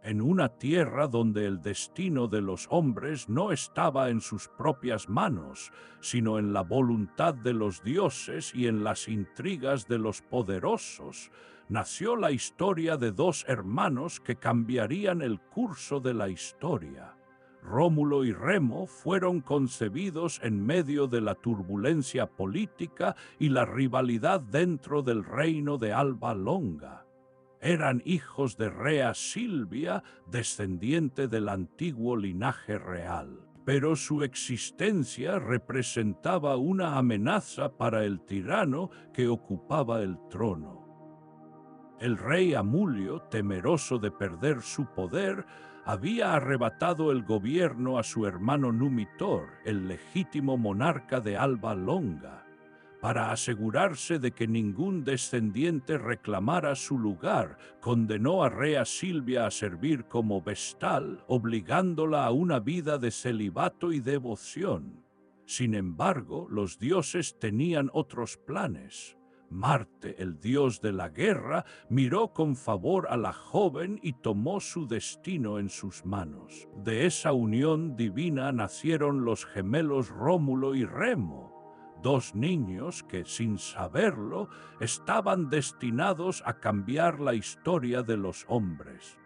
en una tierra donde el destino de los hombres no estaba en sus propias manos, sino en la voluntad de los dioses y en las intrigas de los poderosos, nació la historia de dos hermanos que cambiarían el curso de la historia. Rómulo y Remo fueron concebidos en medio de la turbulencia política y la rivalidad dentro del reino de Alba Longa. Eran hijos de Rea Silvia, descendiente del antiguo linaje real, pero su existencia representaba una amenaza para el tirano que ocupaba el trono. El rey Amulio, temeroso de perder su poder, había arrebatado el gobierno a su hermano Numitor, el legítimo monarca de Alba Longa. Para asegurarse de que ningún descendiente reclamara su lugar, condenó a Rea Silvia a servir como vestal, obligándola a una vida de celibato y devoción. Sin embargo, los dioses tenían otros planes. Marte, el dios de la guerra, miró con favor a la joven y tomó su destino en sus manos. De esa unión divina nacieron los gemelos Rómulo y Remo, dos niños que, sin saberlo, estaban destinados a cambiar la historia de los hombres.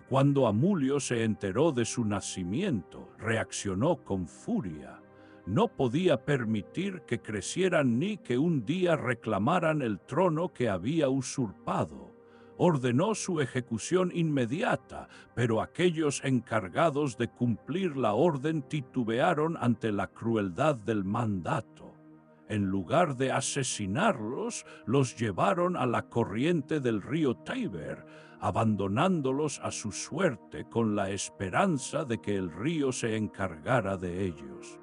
Cuando Amulio se enteró de su nacimiento, reaccionó con furia. No podía permitir que crecieran ni que un día reclamaran el trono que había usurpado. Ordenó su ejecución inmediata, pero aquellos encargados de cumplir la orden titubearon ante la crueldad del mandato. En lugar de asesinarlos, los llevaron a la corriente del río Tíber, abandonándolos a su suerte con la esperanza de que el río se encargara de ellos.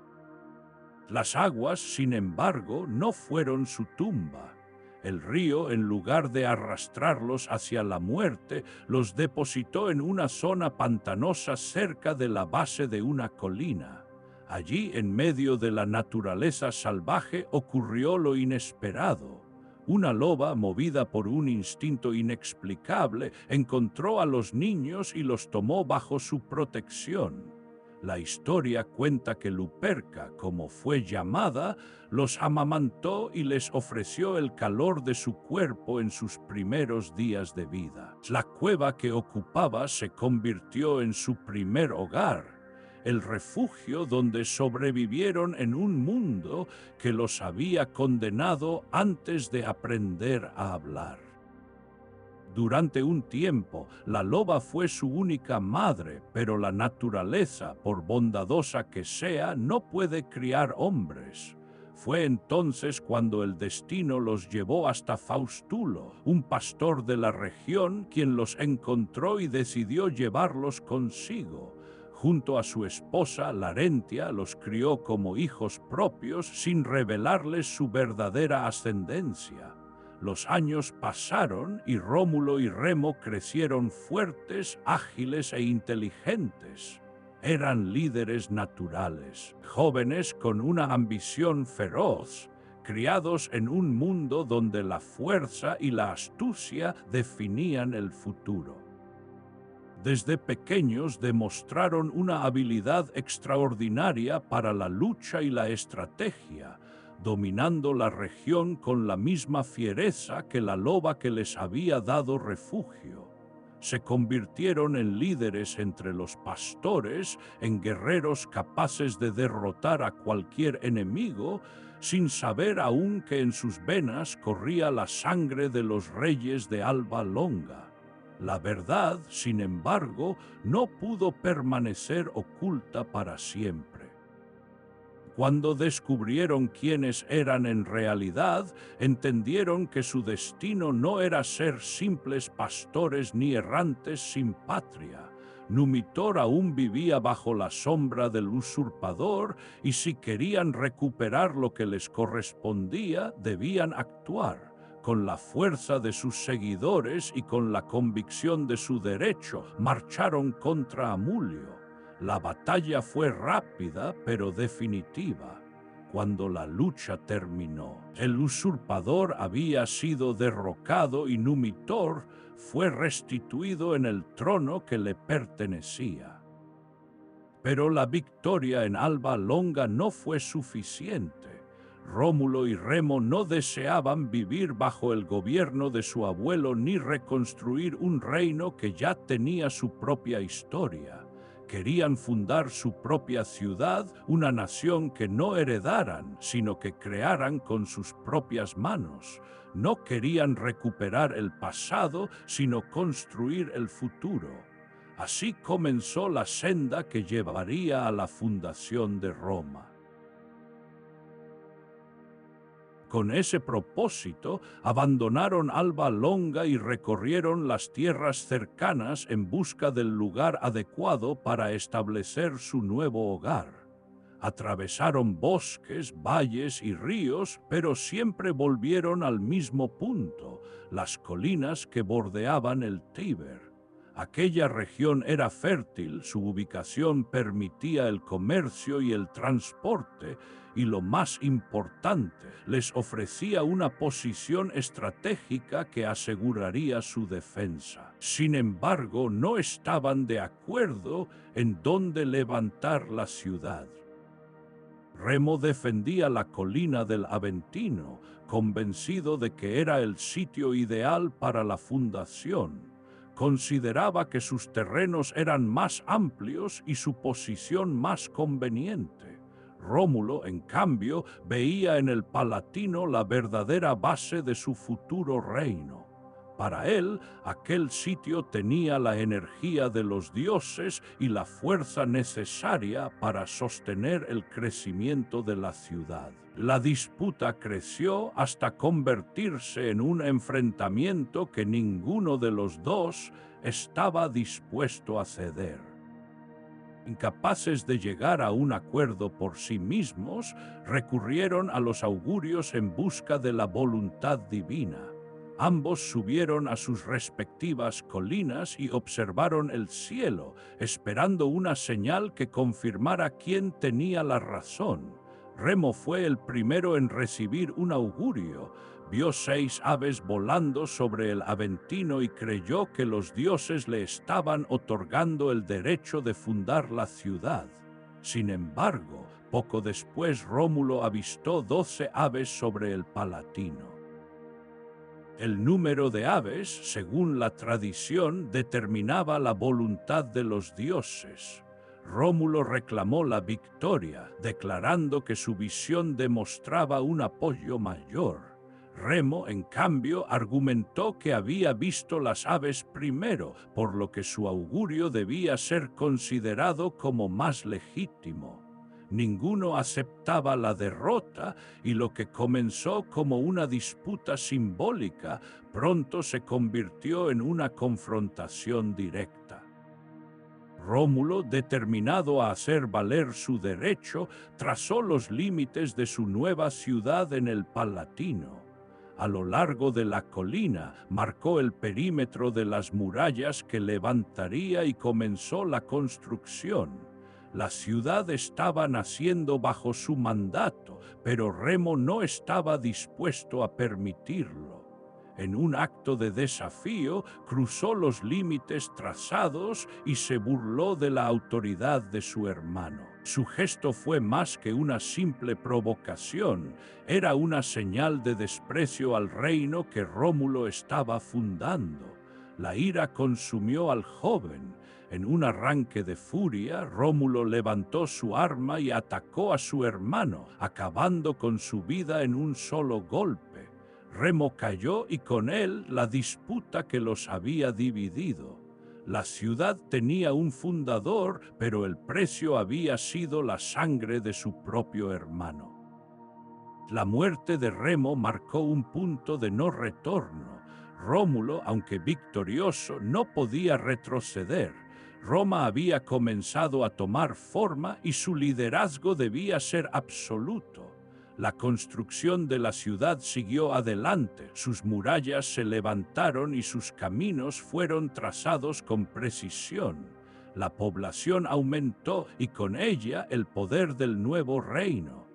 Las aguas, sin embargo, no fueron su tumba. El río, en lugar de arrastrarlos hacia la muerte, los depositó en una zona pantanosa cerca de la base de una colina. Allí, en medio de la naturaleza salvaje, ocurrió lo inesperado. Una loba, movida por un instinto inexplicable, encontró a los niños y los tomó bajo su protección. La historia cuenta que Luperca, como fue llamada, los amamantó y les ofreció el calor de su cuerpo en sus primeros días de vida. La cueva que ocupaba se convirtió en su primer hogar, el refugio donde sobrevivieron en un mundo que los había condenado antes de aprender a hablar. Durante un tiempo, la loba fue su única madre, pero la naturaleza, por bondadosa que sea, no puede criar hombres. Fue entonces cuando el destino los llevó hasta Faustulo, un pastor de la región, quien los encontró y decidió llevarlos consigo. Junto a su esposa, Larentia, los crió como hijos propios sin revelarles su verdadera ascendencia. Los años pasaron y Rómulo y Remo crecieron fuertes, ágiles e inteligentes. Eran líderes naturales, jóvenes con una ambición feroz, criados en un mundo donde la fuerza y la astucia definían el futuro. Desde pequeños demostraron una habilidad extraordinaria para la lucha y la estrategia, dominando la región con la misma fiereza que la loba que les había dado refugio. Se convirtieron en líderes entre los pastores, en guerreros capaces de derrotar a cualquier enemigo, sin saber aún que en sus venas corría la sangre de los reyes de Alba Longa. La verdad, sin embargo, no pudo permanecer oculta para siempre. Cuando descubrieron quiénes eran en realidad, entendieron que su destino no era ser simples pastores ni errantes sin patria. Numitor aún vivía bajo la sombra del usurpador y si querían recuperar lo que les correspondía, debían actuar. Con la fuerza de sus seguidores y con la convicción de su derecho, marcharon contra Amulio. La batalla fue rápida pero definitiva. cuando la lucha terminó. El usurpador había sido derrocado y Numitor fue restituido en el trono que le pertenecía. Pero la victoria en Alba Longa no fue suficiente. Rómulo y Remo no deseaban vivir bajo el gobierno de su abuelo ni reconstruir un reino que ya tenía su propia historia. Querían fundar su propia ciudad, una nación que no heredaran, sino que crearan con sus propias manos. No querían recuperar el pasado, sino construir el futuro. Así comenzó la senda que llevaría a la fundación de Roma. Con ese propósito, abandonaron Alba Longa y recorrieron las tierras cercanas en busca del lugar adecuado para establecer su nuevo hogar. Atravesaron bosques, valles y ríos, pero siempre volvieron al mismo punto, las colinas que bordeaban el Tíber. Aquella región era fértil, su ubicación permitía el comercio y el transporte, y lo más importante, les ofrecía una posición estratégica que aseguraría su defensa. Sin embargo, no estaban de acuerdo en dónde levantar la ciudad. Remo defendía la colina del Aventino, convencido de que era el sitio ideal para la fundación. Consideraba que sus terrenos eran más amplios y su posición más conveniente. Rómulo, en cambio, veía en el Palatino la verdadera base de su futuro reino. Para él, aquel sitio tenía la energía de los dioses y la fuerza necesaria para sostener el crecimiento de la ciudad. La disputa creció hasta convertirse en un enfrentamiento que ninguno de los dos estaba dispuesto a ceder. Incapaces de llegar a un acuerdo por sí mismos, recurrieron a los augurios en busca de la voluntad divina. Ambos subieron a sus respectivas colinas y observaron el cielo, esperando una señal que confirmara quién tenía la razón. Remo fue el primero en recibir un augurio. Vio 6 aves volando sobre el Aventino y creyó que los dioses le estaban otorgando el derecho de fundar la ciudad. Sin embargo, poco después Rómulo avistó 12 aves sobre el Palatino. El número de aves, según la tradición, determinaba la voluntad de los dioses. Rómulo reclamó la victoria, declarando que su visión demostraba un apoyo mayor. Remo, en cambio, argumentó que había visto las aves primero, por lo que su augurio debía ser considerado como más legítimo. Ninguno aceptaba la derrota y lo que comenzó como una disputa simbólica pronto se convirtió en una confrontación directa. Rómulo, determinado a hacer valer su derecho, trazó los límites de su nueva ciudad en el Palatino. A lo largo de la colina marcó el perímetro de las murallas que levantaría y comenzó la construcción. La ciudad estaba naciendo bajo su mandato, pero Remo no estaba dispuesto a permitirlo. En un acto de desafío, cruzó los límites trazados y se burló de la autoridad de su hermano. Su gesto fue más que una simple provocación, era una señal de desprecio al reino que Rómulo estaba fundando. La ira consumió al joven. En un arranque de furia, Rómulo levantó su arma y atacó a su hermano, acabando con su vida en un solo golpe. Remo cayó y con él la disputa que los había dividido. La ciudad tenía un fundador, pero el precio había sido la sangre de su propio hermano. La muerte de Remo marcó un punto de no retorno. Rómulo, aunque victorioso, no podía retroceder. Roma había comenzado a tomar forma y su liderazgo debía ser absoluto. La construcción de la ciudad siguió adelante, sus murallas se levantaron y sus caminos fueron trazados con precisión. La población aumentó y con ella el poder del nuevo reino.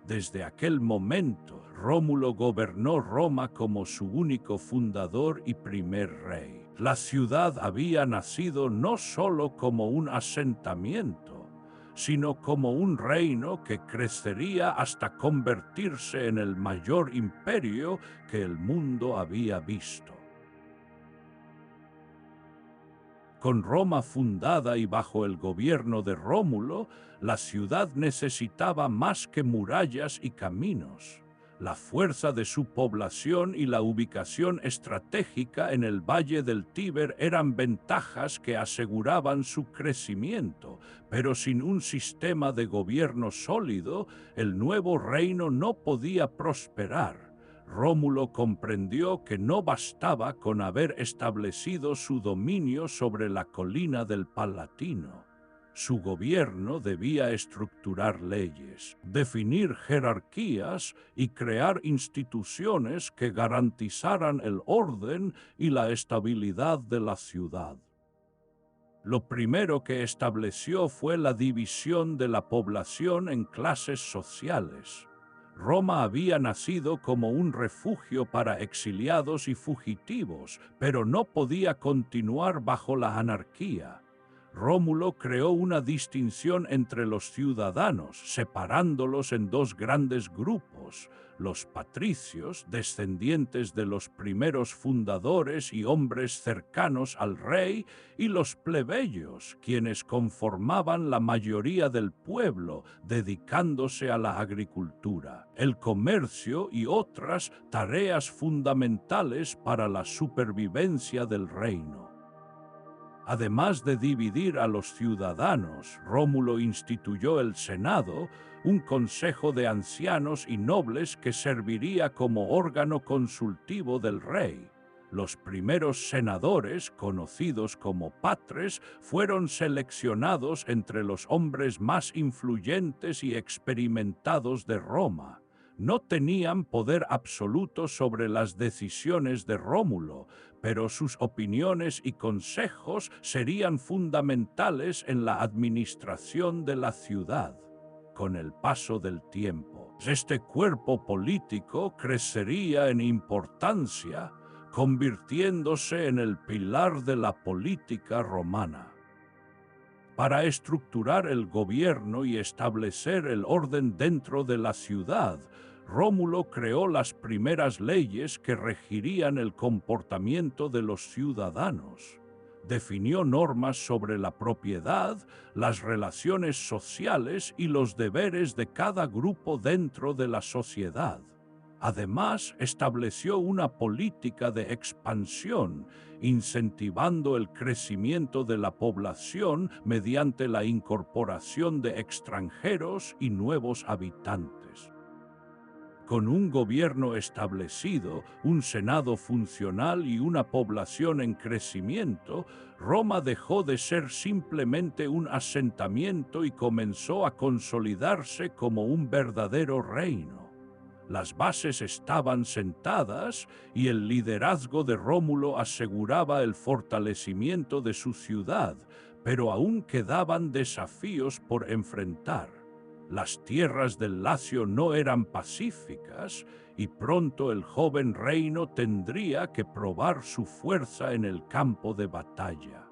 Desde aquel momento, Rómulo gobernó Roma como su único fundador y primer rey. La ciudad había nacido no solo como un asentamiento, sino como un reino que crecería hasta convertirse en el mayor imperio que el mundo había visto. Con Roma fundada y bajo el gobierno de Rómulo, la ciudad necesitaba más que murallas y caminos. La fuerza de su población y la ubicación estratégica en el valle del Tíber eran ventajas que aseguraban su crecimiento, pero sin un sistema de gobierno sólido, el nuevo reino no podía prosperar. Rómulo comprendió que no bastaba con haber establecido su dominio sobre la colina del Palatino. Su gobierno debía estructurar leyes, definir jerarquías y crear instituciones que garantizaran el orden y la estabilidad de la ciudad. Lo primero que estableció fue la división de la población en clases sociales. Roma había nacido como un refugio para exiliados y fugitivos, pero no podía continuar bajo la anarquía. Rómulo creó una distinción entre los ciudadanos, separándolos en dos grandes grupos: los patricios, descendientes de los primeros fundadores y hombres cercanos al rey, y los plebeyos, quienes conformaban la mayoría del pueblo, dedicándose a la agricultura, el comercio y otras tareas fundamentales para la supervivencia del reino. Además de dividir a los ciudadanos, Rómulo instituyó el Senado, un consejo de ancianos y nobles que serviría como órgano consultivo del rey. Los primeros senadores, conocidos como patres, fueron seleccionados entre los hombres más influyentes y experimentados de Roma. No tenían poder absoluto sobre las decisiones de Rómulo, pero sus opiniones y consejos serían fundamentales en la administración de la ciudad. Con el paso del tiempo, este cuerpo político crecería en importancia, convirtiéndose en el pilar de la política romana. Para estructurar el gobierno y establecer el orden dentro de la ciudad, Rómulo creó las primeras leyes que regirían el comportamiento de los ciudadanos. Definió normas sobre la propiedad, las relaciones sociales y los deberes de cada grupo dentro de la sociedad. Además, estableció una política de expansión, incentivando el crecimiento de la población mediante la incorporación de extranjeros y nuevos habitantes. Con un gobierno establecido, un senado funcional y una población en crecimiento, Roma dejó de ser simplemente un asentamiento y comenzó a consolidarse como un verdadero reino. Las bases estaban sentadas y el liderazgo de Rómulo aseguraba el fortalecimiento de su ciudad, pero aún quedaban desafíos por enfrentar. Las tierras del Lacio no eran pacíficas y pronto el joven reino tendría que probar su fuerza en el campo de batalla.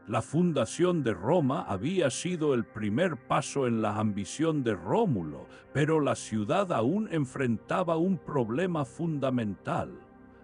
La fundación de Roma había sido el primer paso en la ambición de Rómulo, pero la ciudad aún enfrentaba un problema fundamental.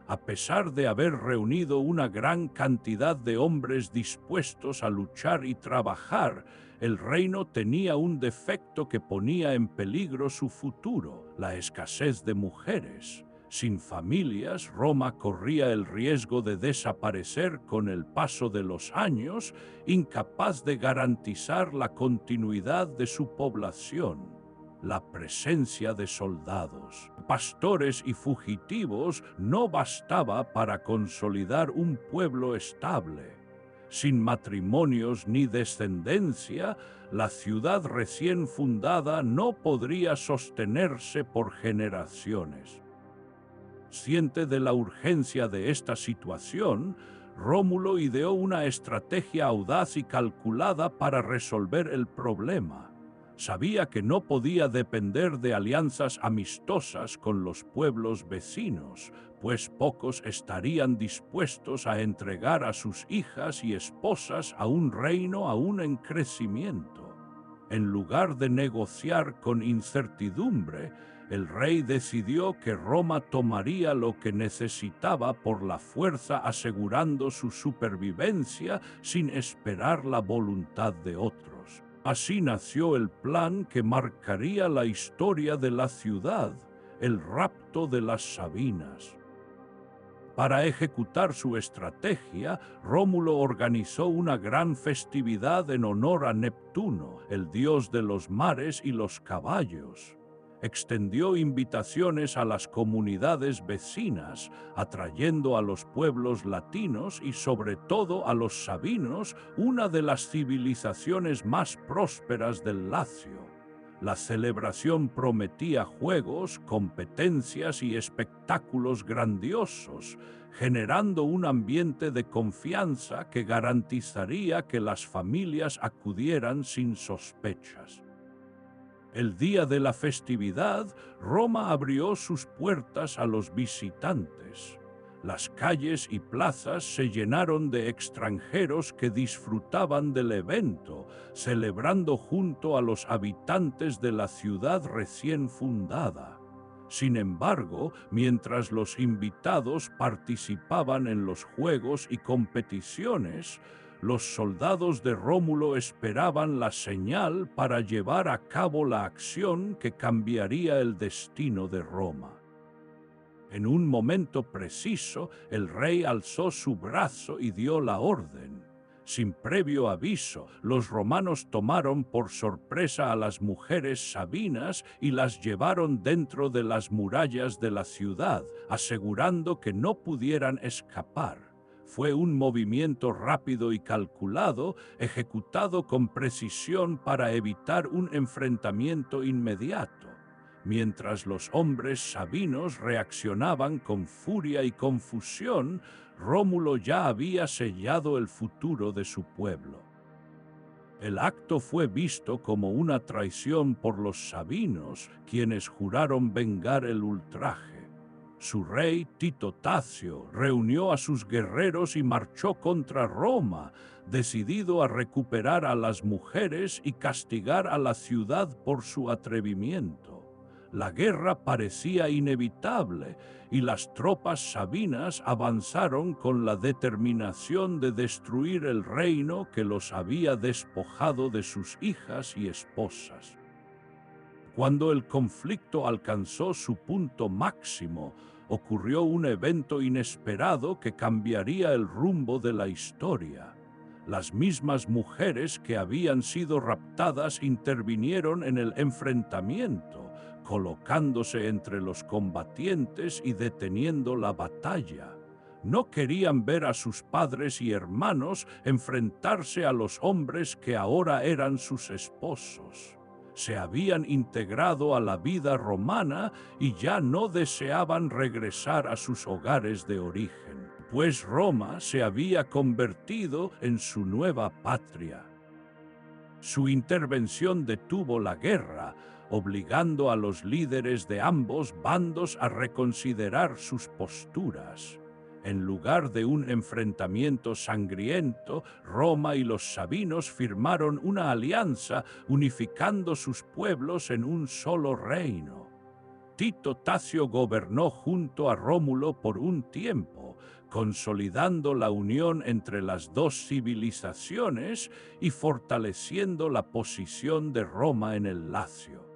A pesar de haber reunido una gran cantidad de hombres dispuestos a luchar y trabajar, el reino tenía un defecto que ponía en peligro su futuro: la escasez de mujeres. Sin familias, Roma corría el riesgo de desaparecer con el paso de los años, incapaz de garantizar la continuidad de su población. La presencia de soldados, pastores y fugitivos no bastaba para consolidar un pueblo estable. Sin matrimonios ni descendencia, la ciudad recién fundada no podría sostenerse por generaciones. Consciente de la urgencia de esta situación, Rómulo ideó una estrategia audaz y calculada para resolver el problema. Sabía que no podía depender de alianzas amistosas con los pueblos vecinos, pues pocos estarían dispuestos a entregar a sus hijas y esposas a un reino aún en crecimiento. En lugar de negociar con incertidumbre, el rey decidió que Roma tomaría lo que necesitaba por la fuerza, asegurando su supervivencia sin esperar la voluntad de otros. Así nació el plan que marcaría la historia de la ciudad, el rapto de las Sabinas. Para ejecutar su estrategia, Rómulo organizó una gran festividad en honor a Neptuno, el dios de los mares y los caballos. Extendió invitaciones a las comunidades vecinas, atrayendo a los pueblos latinos y sobre todo a los sabinos, una de las civilizaciones más prósperas del Lacio. La celebración prometía juegos, competencias y espectáculos grandiosos, generando un ambiente de confianza que garantizaría que las familias acudieran sin sospechas. El día de la festividad, Roma abrió sus puertas a los visitantes. Las calles y plazas se llenaron de extranjeros que disfrutaban del evento, celebrando junto a los habitantes de la ciudad recién fundada. Sin embargo, mientras los invitados participaban en los juegos y competiciones, los soldados de Rómulo esperaban la señal para llevar a cabo la acción que cambiaría el destino de Roma. En un momento preciso, el rey alzó su brazo y dio la orden. Sin previo aviso, los romanos tomaron por sorpresa a las mujeres sabinas y las llevaron dentro de las murallas de la ciudad, asegurando que no pudieran escapar. Fue un movimiento rápido y calculado, ejecutado con precisión para evitar un enfrentamiento inmediato. Mientras los hombres sabinos reaccionaban con furia y confusión, Rómulo ya había sellado el futuro de su pueblo. El acto fue visto como una traición por los sabinos, quienes juraron vengar el ultraje. Su rey, Tito Tacio, reunió a sus guerreros y marchó contra Roma, decidido a recuperar a las mujeres y castigar a la ciudad por su atrevimiento. La guerra parecía inevitable y las tropas sabinas avanzaron con la determinación de destruir el reino que los había despojado de sus hijas y esposas. Cuando el conflicto alcanzó su punto máximo, ocurrió un evento inesperado que cambiaría el rumbo de la historia. Las mismas mujeres que habían sido raptadas intervinieron en el enfrentamiento, colocándose entre los combatientes y deteniendo la batalla. No querían ver a sus padres y hermanos enfrentarse a los hombres que ahora eran sus esposos. Se habían integrado a la vida romana y ya no deseaban regresar a sus hogares de origen, pues Roma se había convertido en su nueva patria. Su intervención detuvo la guerra, obligando a los líderes de ambos bandos a reconsiderar sus posturas. En lugar de un enfrentamiento sangriento, Roma y los sabinos firmaron una alianza, unificando sus pueblos en un solo reino. Tito Tacio gobernó junto a Rómulo por un tiempo, consolidando la unión entre las dos civilizaciones y fortaleciendo la posición de Roma en el Lacio.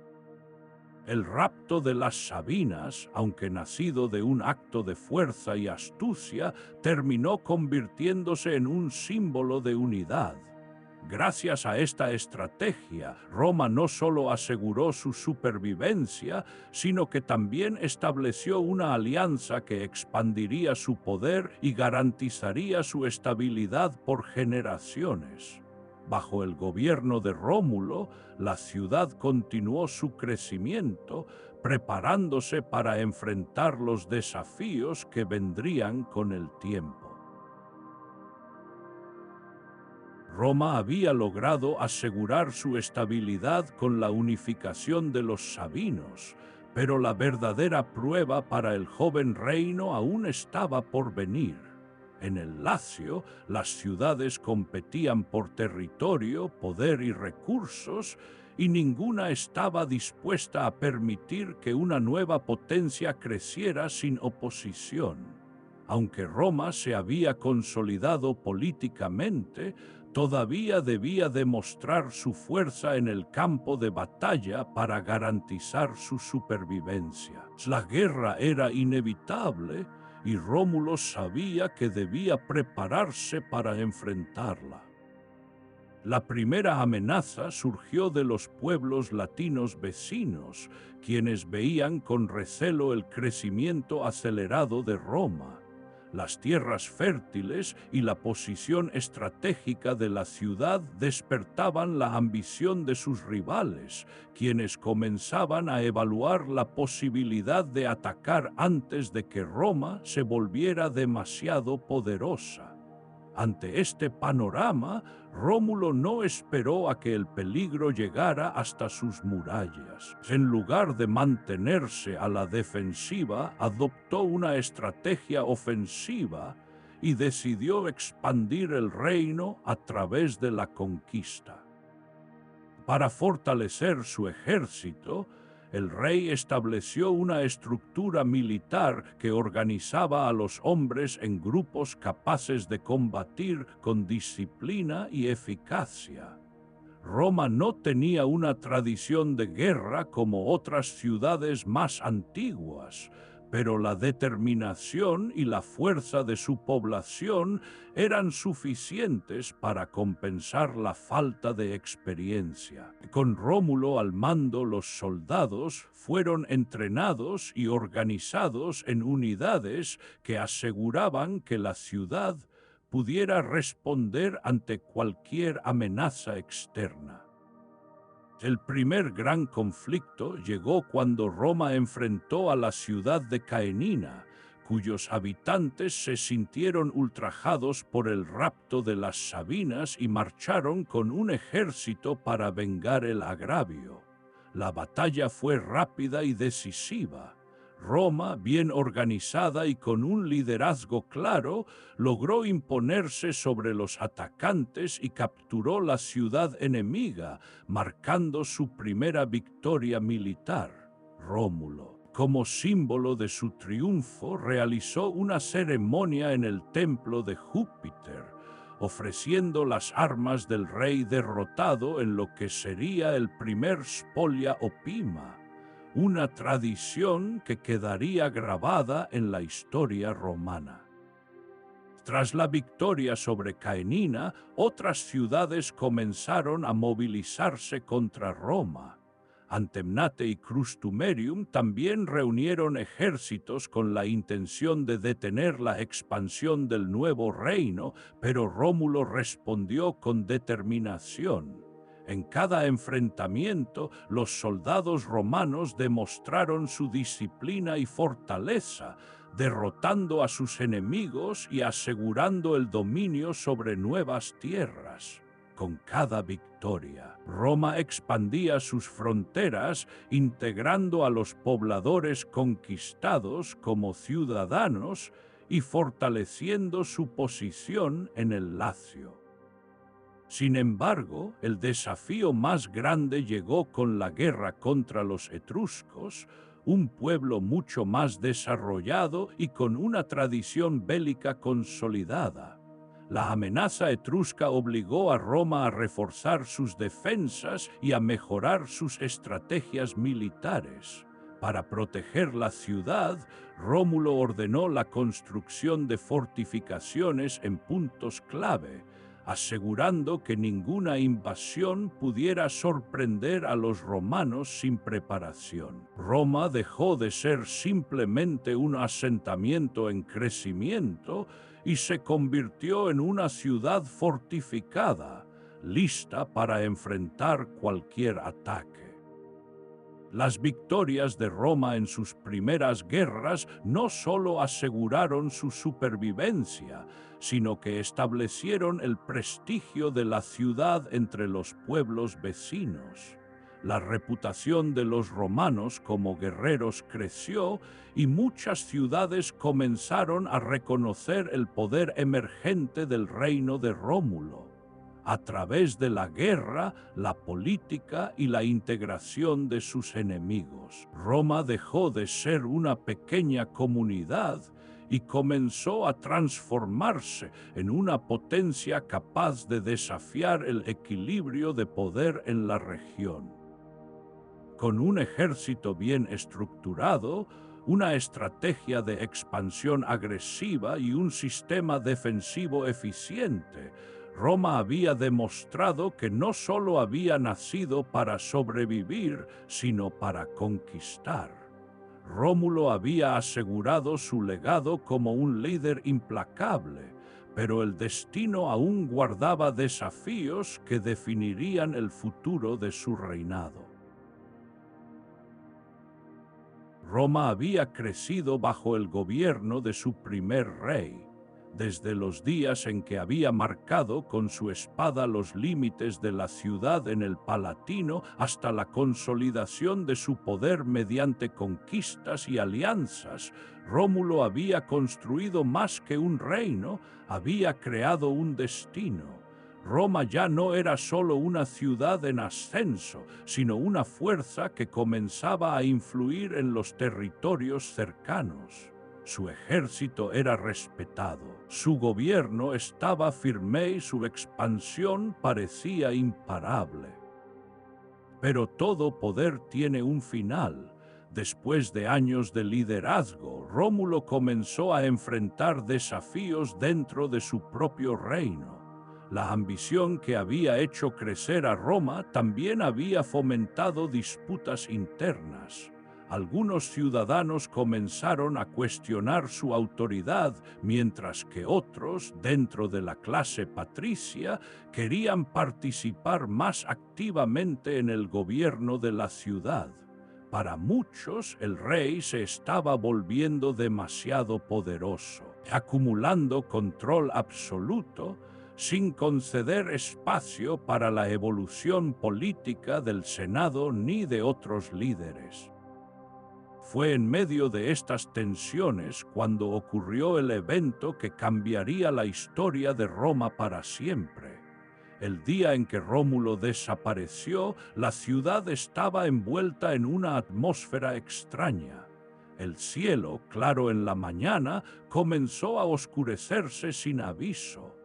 El rapto de las Sabinas, aunque nacido de un acto de fuerza y astucia, terminó convirtiéndose en un símbolo de unidad. Gracias a esta estrategia, Roma no solo aseguró su supervivencia, sino que también estableció una alianza que expandiría su poder y garantizaría su estabilidad por generaciones. Bajo el gobierno de Rómulo, la ciudad continuó su crecimiento, preparándose para enfrentar los desafíos que vendrían con el tiempo. Roma había logrado asegurar su estabilidad con la unificación de los sabinos, pero la verdadera prueba para el joven reino aún estaba por venir. En el Lacio, las ciudades competían por territorio, poder y recursos, y ninguna estaba dispuesta a permitir que una nueva potencia creciera sin oposición. Aunque Roma se había consolidado políticamente, todavía debía demostrar su fuerza en el campo de batalla para garantizar su supervivencia. La guerra era inevitable y Rómulo sabía que debía prepararse para enfrentarla. La primera amenaza surgió de los pueblos latinos vecinos, quienes veían con recelo el crecimiento acelerado de Roma. Las tierras fértiles y la posición estratégica de la ciudad despertaban la ambición de sus rivales, quienes comenzaban a evaluar la posibilidad de atacar antes de que Roma se volviera demasiado poderosa. Ante este panorama, Rómulo no esperó a que el peligro llegara hasta sus murallas. En lugar de mantenerse a la defensiva, adoptó una estrategia ofensiva y decidió expandir el reino a través de la conquista. Para fortalecer su ejército, el rey estableció una estructura militar que organizaba a los hombres en grupos capaces de combatir con disciplina y eficacia. Roma no tenía una tradición de guerra como otras ciudades más antiguas, pero la determinación y la fuerza de su población eran suficientes para compensar la falta de experiencia. Con Rómulo al mando, los soldados fueron entrenados y organizados en unidades que aseguraban que la ciudad pudiera responder ante cualquier amenaza externa. El primer gran conflicto llegó cuando Roma enfrentó a la ciudad de Caenina, cuyos habitantes se sintieron ultrajados por el rapto de las Sabinas y marcharon con un ejército para vengar el agravio. La batalla fue rápida y decisiva. Roma, bien organizada y con un liderazgo claro, logró imponerse sobre los atacantes y capturó la ciudad enemiga, marcando su primera victoria militar. Rómulo, como símbolo de su triunfo, realizó una ceremonia en el templo de Júpiter, ofreciendo las armas del rey derrotado en lo que sería el primer spolia opima, una tradición que quedaría grabada en la historia romana. Tras la victoria sobre Caenina, otras ciudades comenzaron a movilizarse contra Roma. Antemnate y Crustumerium también reunieron ejércitos con la intención de detener la expansión del nuevo reino, pero Rómulo respondió con determinación. En cada enfrentamiento, los soldados romanos demostraron su disciplina y fortaleza, derrotando a sus enemigos y asegurando el dominio sobre nuevas tierras. Con cada victoria, Roma expandía sus fronteras, integrando a los pobladores conquistados como ciudadanos y fortaleciendo su posición en el Lacio. Sin embargo, el desafío más grande llegó con la guerra contra los etruscos, un pueblo mucho más desarrollado y con una tradición bélica consolidada. La amenaza etrusca obligó a Roma a reforzar sus defensas y a mejorar sus estrategias militares. Para proteger la ciudad, Rómulo ordenó la construcción de fortificaciones en puntos clave, asegurando que ninguna invasión pudiera sorprender a los romanos sin preparación. Roma dejó de ser simplemente un asentamiento en crecimiento y se convirtió en una ciudad fortificada, lista para enfrentar cualquier ataque. Las victorias de Roma en sus primeras guerras no solo aseguraron su supervivencia, sino que establecieron el prestigio de la ciudad entre los pueblos vecinos. La reputación de los romanos como guerreros creció y muchas ciudades comenzaron a reconocer el poder emergente del reino de Rómulo. A través de la guerra, la política y la integración de sus enemigos, Roma dejó de ser una pequeña comunidad y comenzó a transformarse en una potencia capaz de desafiar el equilibrio de poder en la región. Con un ejército bien estructurado, una estrategia de expansión agresiva y un sistema defensivo eficiente, Roma había demostrado que no solo había nacido para sobrevivir, sino para conquistar. Rómulo había asegurado su legado como un líder implacable, pero el destino aún guardaba desafíos que definirían el futuro de su reinado. Roma había crecido bajo el gobierno de su primer rey, desde los días en que había marcado con su espada los límites de la ciudad en el Palatino hasta la consolidación de su poder mediante conquistas y alianzas. Rómulo había construido más que un reino, había creado un destino. Roma ya no era solo una ciudad en ascenso, sino una fuerza que comenzaba a influir en los territorios cercanos. Su ejército era respetado, su gobierno estaba firme y su expansión parecía imparable. Pero todo poder tiene un final. Después de años de liderazgo, Rómulo comenzó a enfrentar desafíos dentro de su propio reino. La ambición que había hecho crecer a Roma también había fomentado disputas internas. Algunos ciudadanos comenzaron a cuestionar su autoridad, mientras que otros, dentro de la clase patricia, querían participar más activamente en el gobierno de la ciudad. Para muchos, el rey se estaba volviendo demasiado poderoso, acumulando control absoluto, sin conceder espacio para la evolución política del Senado ni de otros líderes. Fue en medio de estas tensiones cuando ocurrió el evento que cambiaría la historia de Roma para siempre. El día en que Rómulo desapareció, la ciudad estaba envuelta en una atmósfera extraña. El cielo, claro en la mañana, comenzó a oscurecerse sin aviso.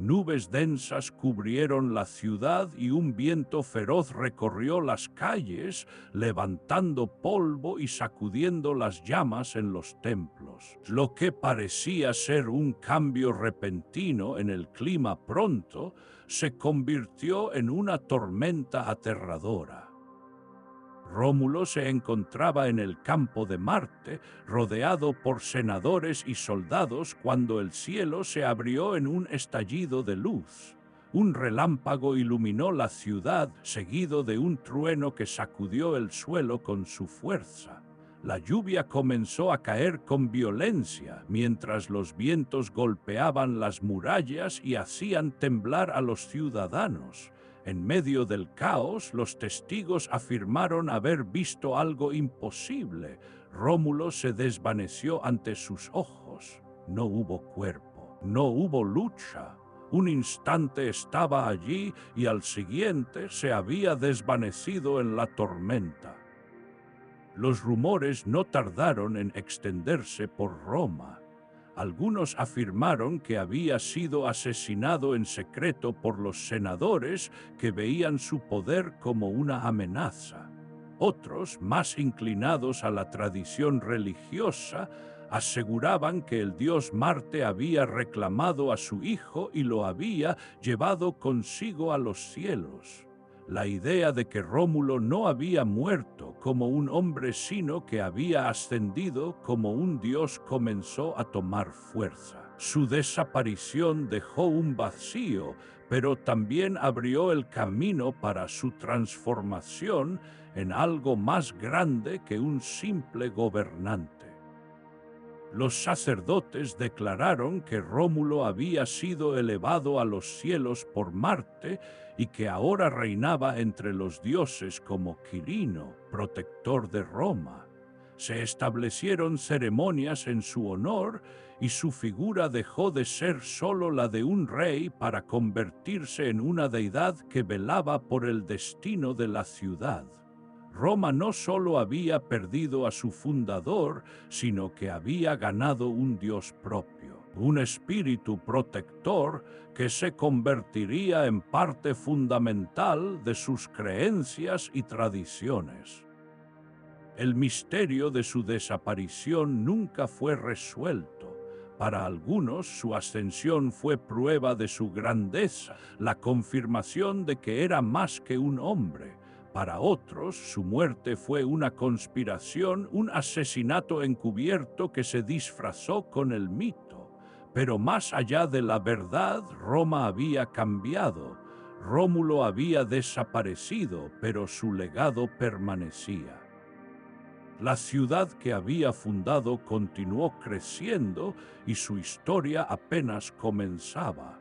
Nubes densas cubrieron la ciudad y un viento feroz recorrió las calles, levantando polvo y sacudiendo las llamas en los templos. Lo que parecía ser un cambio repentino en el clima pronto, se convirtió en una tormenta aterradora. Rómulo se encontraba en el campo de Marte, rodeado por senadores y soldados, cuando el cielo se abrió en un estallido de luz. Un relámpago iluminó la ciudad, seguido de un trueno que sacudió el suelo con su fuerza. La lluvia comenzó a caer con violencia, mientras los vientos golpeaban las murallas y hacían temblar a los ciudadanos. En medio del caos, los testigos afirmaron haber visto algo imposible. Rómulo se desvaneció ante sus ojos. No hubo cuerpo, no hubo lucha. Un instante estaba allí y al siguiente se había desvanecido en la tormenta. Los rumores no tardaron en extenderse por Roma. Algunos afirmaron que había sido asesinado en secreto por los senadores que veían su poder como una amenaza. Otros, más inclinados a la tradición religiosa, aseguraban que el dios Marte había reclamado a su hijo y lo había llevado consigo a los cielos. La idea de que Rómulo no había muerto como un hombre, sino que había ascendido como un dios, comenzó a tomar fuerza. Su desaparición dejó un vacío, pero también abrió el camino para su transformación en algo más grande que un simple gobernante. Los sacerdotes declararon que Rómulo había sido elevado a los cielos por Marte y que ahora reinaba entre los dioses como Quirino, protector de Roma. Se establecieron ceremonias en su honor y su figura dejó de ser solo la de un rey para convertirse en una deidad que velaba por el destino de la ciudad. Roma no solo había perdido a su fundador, sino que había ganado un dios propio, un espíritu protector que se convertiría en parte fundamental de sus creencias y tradiciones. El misterio de su desaparición nunca fue resuelto. Para algunos, su ascensión fue prueba de su grandeza, la confirmación de que era más que un hombre. Para otros, su muerte fue una conspiración, un asesinato encubierto que se disfrazó con el mito. Pero más allá de la verdad, Roma había cambiado. Rómulo había desaparecido, pero su legado permanecía. La ciudad que había fundado continuó creciendo y su historia apenas comenzaba.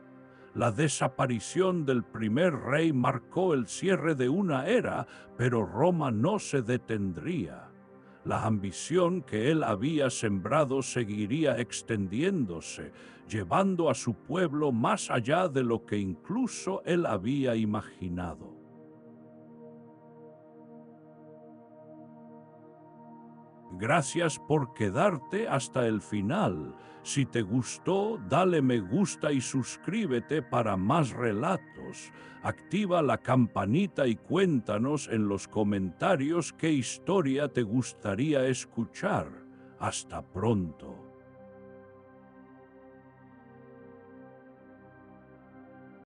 La desaparición del primer rey marcó el cierre de una era, pero Roma no se detendría. La ambición que él había sembrado seguiría extendiéndose, llevando a su pueblo más allá de lo que incluso él había imaginado. Gracias por quedarte hasta el final. Si te gustó, dale me gusta y suscríbete para más relatos. Activa la campanita y cuéntanos en los comentarios qué historia te gustaría escuchar. Hasta pronto.